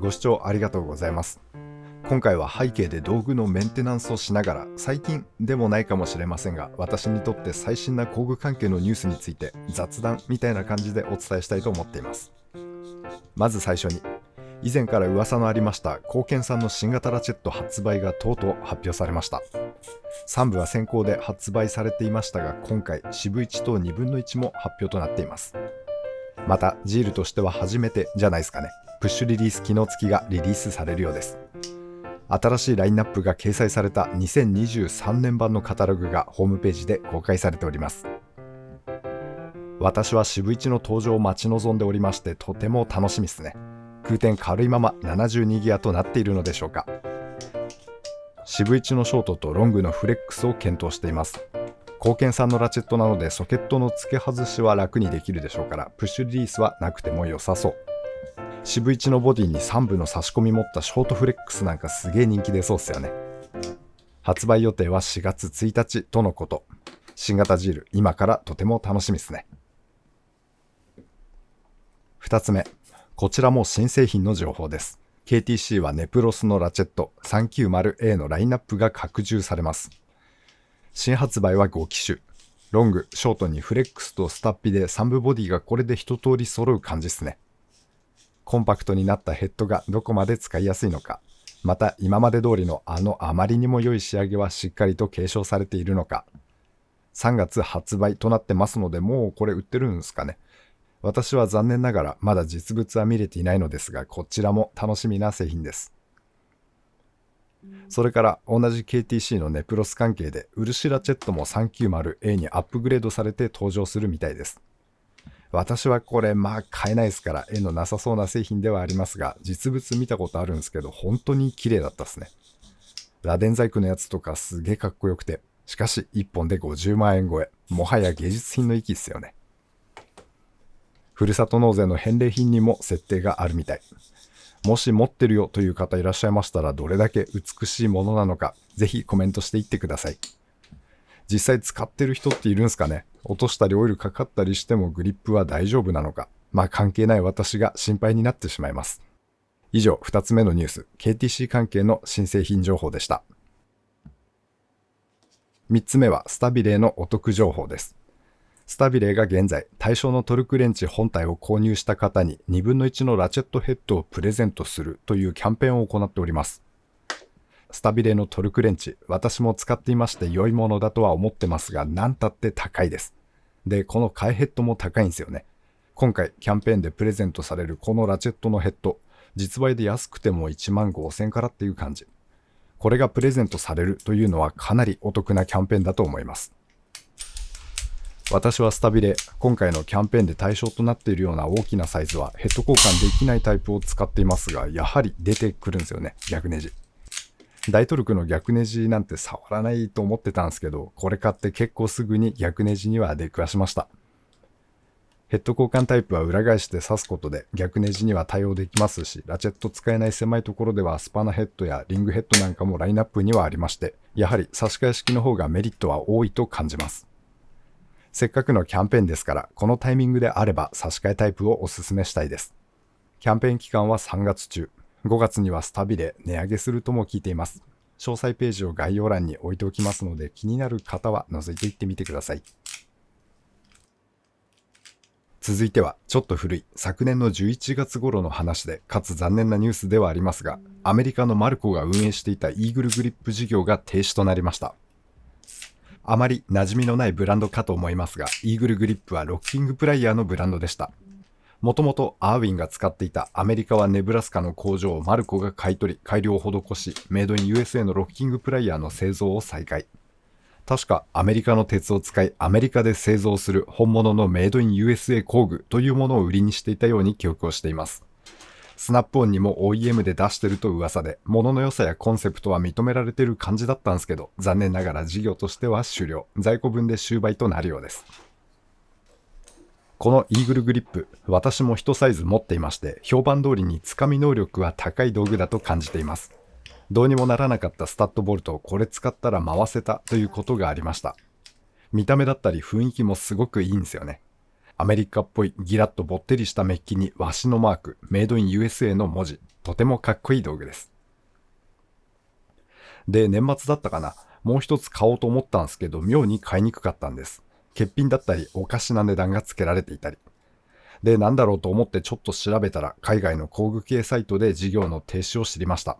ご視聴ありがとうございます。今回は背景で道具のメンテナンスをしながら、最近でもないかもしれませんが、私にとって最新な工具関係のニュースについて雑談みたいな感じでお伝えしたいと思っています。まず最初に、以前から噂のありました高健さんの新型ラチェット発売がとうとう発表されました。3部は先行で発売されていましたが、今回渋1と2分の1も発表となっています。またジールとしては初めてじゃないですかね。プッシュリリース機能付きがリリースされるようです。新しいラインナップが掲載された2023年版のカタログがホームページで公開されております。私は渋1の登場を待ち望んでおりまして、とても楽しみですね。空転軽いまま72ギアとなっているのでしょうか。渋1のショートとロングのフレックスを検討しています。高健さんのラチェットなのでソケットの付け外しは楽にできるでしょうから、プッシュリリースはなくても良さそう。渋1のボディに3部の差し込み持ったショートフレックスなんかすげえ人気出そうっすよね。発売予定は4月1日とのこと。新型ジール、今からとても楽しみですね。2つ目、こちらも新製品の情報です。KTC はネプロスのラチェット 390A のラインナップが拡充されます。新発売は5機種。ロング、ショートにフレックスとスタッピで3部ボディがこれで一通り揃う感じですね。コンパクトになったヘッドがどこまで使いやすいのか、また今まで通りのあまりにも良い仕上げはしっかりと継承されているのか。3月発売となってますので、もうこれ売ってるんですかね。私は残念ながらまだ実物は見れていないのですが、こちらも楽しみな製品です。それから同じ KTC のネプロス関係で漆ラチェットも 390A にアップグレードされて登場するみたいです。私はこれ買えないですから縁のなさそうな製品ではありますが、実物見たことあるんですけど本当に綺麗だったですね。螺鈿細工のやつとかすげえかっこよくて、しかし1本で50万円超え、もはや芸術品の域っすよね。ふるさと納税の返礼品にも設定があるみたい。もし持ってるよという方いらっしゃいましたら、どれだけ美しいものなのかぜひコメントしていってください。実際使ってる人っているんですかね。落としたりオイルかかったりしてもグリップは大丈夫なのか。関係ない私が心配になってしまいます。以上2つ目のニュース、 KTC 関係の新製品情報でした。3つ目はスタビレーのお得情報です。スタビレーが現在対象のトルクレンチ本体を購入した方に2分の1のラチェットヘッドをプレゼントするというキャンペーンを行っております。スタビレーのトルクレンチ、私も使っていまして良いものだとは思ってますが、なんたって高いです。で、この替えヘッドも高いんですよね。今回キャンペーンでプレゼントされるこのラチェットのヘッド、実売で安くても1万5000円からっていう感じ。これがプレゼントされるというのはかなりお得なキャンペーンだと思います。私はスタビレ、今回のキャンペーンで対象となっているような大きなサイズはヘッド交換できないタイプを使っていますが、やはり出てくるんですよね、逆ネジ。大トルクの逆ネジなんて触らないと思ってたんですけど、これ買って結構すぐに逆ネジには出くわしました。ヘッド交換タイプは裏返して刺すことで逆ネジには対応できますし、ラチェット使えない狭いところではスパナヘッドやリングヘッドなんかもラインナップにはありまして、やはり差し替え式の方がメリットは多いと感じます。せっかくのキャンペーンですから、このタイミングであれば差し替えタイプをおすすめしたいです。キャンペーン期間は3月中。5月にはスタビレ値上げするとも聞いています。詳細ページを概要欄に置いておきますので、気になる方は覗いていってみてください。続いてはちょっと古い昨年の11月頃の話で、かつ残念なニュースではありますが、アメリカのマルコが運営していたイーグルグリップ事業が停止となりました。あまり馴染みのないブランドかと思いますが、イーグルグリップはロッキングプライヤーのブランドでした。もともとアーウィンが使っていたアメリカはネブラスカの工場をマルコが買い取り改良を施し、メイドイン USA のロッキングプライヤーの製造を再開。確かアメリカの鉄を使いアメリカで製造する本物のメイドイン USA 工具というものを売りにしていたように記憶をしています。スナップオンにも OEM で出してると噂で、物の良さやコンセプトは認められてる感じだったんですけど、残念ながら事業としては終了、在庫分で終売となるようです。このイーグルグリップ、私も一サイズ持っていまして、評判通りにつかみ能力は高い道具だと感じています。どうにもならなかったスタッドボルトをこれ使ったら回せたということがありました。見た目だったり雰囲気もすごくいいんですよね。アメリカっぽいギラッとぼってりしたメッキにワシのマーク、メイドイン USA の文字。とてもかっこいい道具です。で、年末だったかな。もう一つ買おうと思ったんですけど、妙に買いにくかったんです。欠品だったり、おかしな値段がつけられていたり。で、なんだろうと思ってちょっと調べたら、海外の工具系サイトで事業の停止を知りました。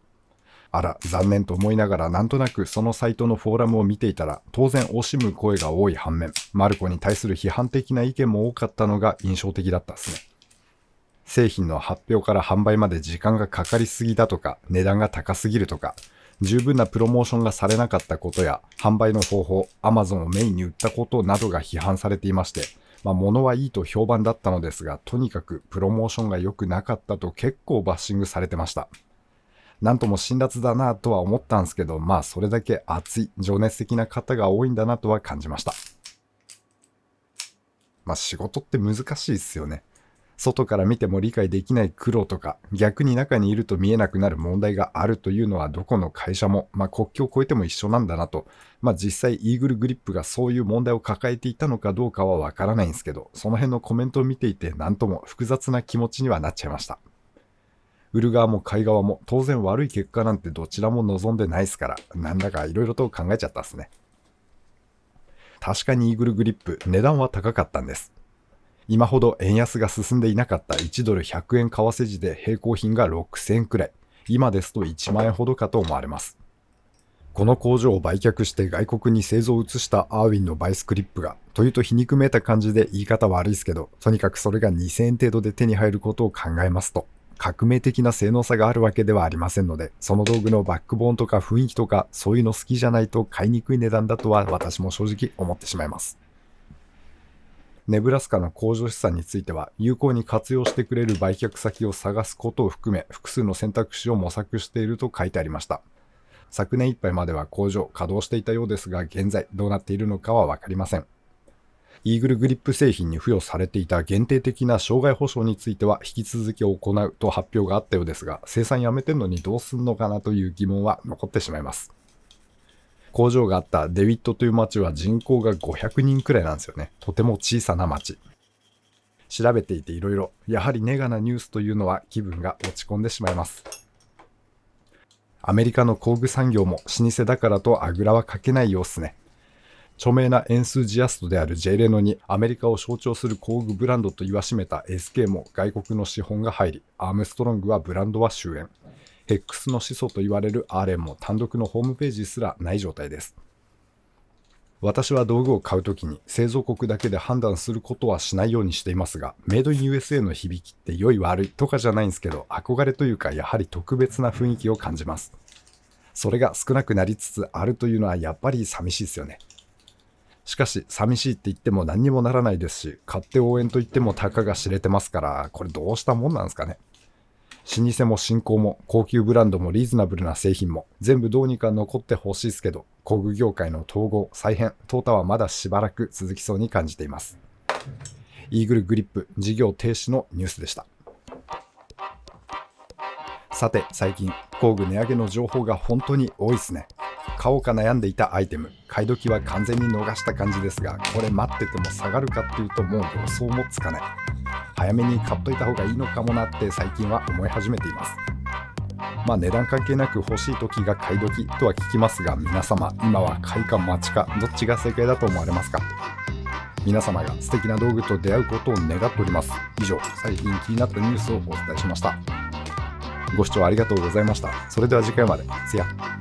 あら、残念と思いながら、なんとなくそのサイトのフォーラムを見ていたら、当然惜しむ声が多い反面、マルコに対する批判的な意見も多かったのが印象的だったですね。製品の発表から販売まで時間がかかりすぎだとか、値段が高すぎるとか、十分なプロモーションがされなかったことや、販売の方法、Amazon をメインに売ったことなどが批判されていまして、物はいいと評判だったのですが、とにかくプロモーションが良くなかったと結構バッシングされてました。なんとも辛辣だなとは思ったんですけど、それだけ熱い、情熱的な方が多いんだなとは感じました。仕事って難しいですよね。外から見ても理解できない苦労とか、逆に中にいると見えなくなる問題があるというのはどこの会社も、国境を越えても一緒なんだなと、実際イーグルグリップがそういう問題を抱えていたのかどうかはわからないんですけど、その辺のコメントを見ていてなんとも複雑な気持ちにはなっちゃいました。売る側も買い側も当然悪い結果なんてどちらも望んでないですから、なんだかいろいろと考えちゃったっすね。確かにイーグルグリップ、値段は高かったんです。今ほど円安が進んでいなかった1ドル100円為替時で並行品が6000円くらい、今ですと1万円ほどかと思われます。この工場を売却して外国に製造を移したアーウィンのバイスクリップが、というと皮肉めいた感じで言い方悪いですけど、とにかくそれが2000円程度で手に入ることを考えますと、革命的な性能差があるわけではありませんので、その道具のバックボーンとか雰囲気とか、そういうの好きじゃないと買いにくい値段だとは私も正直思ってしまいます。ネブラスカの工場資産については、有効に活用してくれる売却先を探すことを含め、複数の選択肢を模索していると書いてありました。昨年いっぱいまでは工場稼働していたようですが、現在どうなっているのかはわかりません。イーグルグリップ製品に付与されていた限定的な障害保証については引き続き行うと発表があったようですが、生産やめてんのにどうすんのかなという疑問は残ってしまいます。工場があったデビットという町は人口が500人くらいなんですよね。とても小さな町。調べていていろいろ、やはりネガなニュースというのは気分が落ち込んでしまいます。アメリカの工具産業も老舗だからとあぐらはかけないようっすね。著名なエンスージアストであるジェイレノにアメリカを象徴する工具ブランドと言わしめた SK も外国の資本が入り、アームストロングはブランドは終焉。ヘックスの始祖と言われるアーレンも単独のホームページすらない状態です。私は道具を買うときに製造国だけで判断することはしないようにしていますが、メイドイン USA の響きって良い悪いとかじゃないんですけど、憧れというかやはり特別な雰囲気を感じます。それが少なくなりつつあるというのはやっぱり寂しいですよね。しかし寂しいって言っても何にもならないですし、買って応援と言ってもたかが知れてますから、これどうしたもんなんですかね。老舗も新興も高級ブランドもリーズナブルな製品も全部どうにか残ってほしいですけど、工具業界の統合、再編、淘汰はまだしばらく続きそうに感じています。イーグルグリップ事業停止のニュースでした。さて最近工具値上げの情報が本当に多いですね。買おうか悩んでいたアイテム、買い時は完全に逃した感じですが、これ待ってても下がるかっていうともう予想もつかない。早めに買っといた方がいいのかもなって最近は思い始めています。値段関係なく欲しい時が買い時とは聞きますが、皆様今は買いか待ちかどっちが正解だと思われますか？皆様が素敵な道具と出会うことを願っております。以上、最近気になったニュースをお伝えしました。ご視聴ありがとうございました。それでは次回まで。See ya。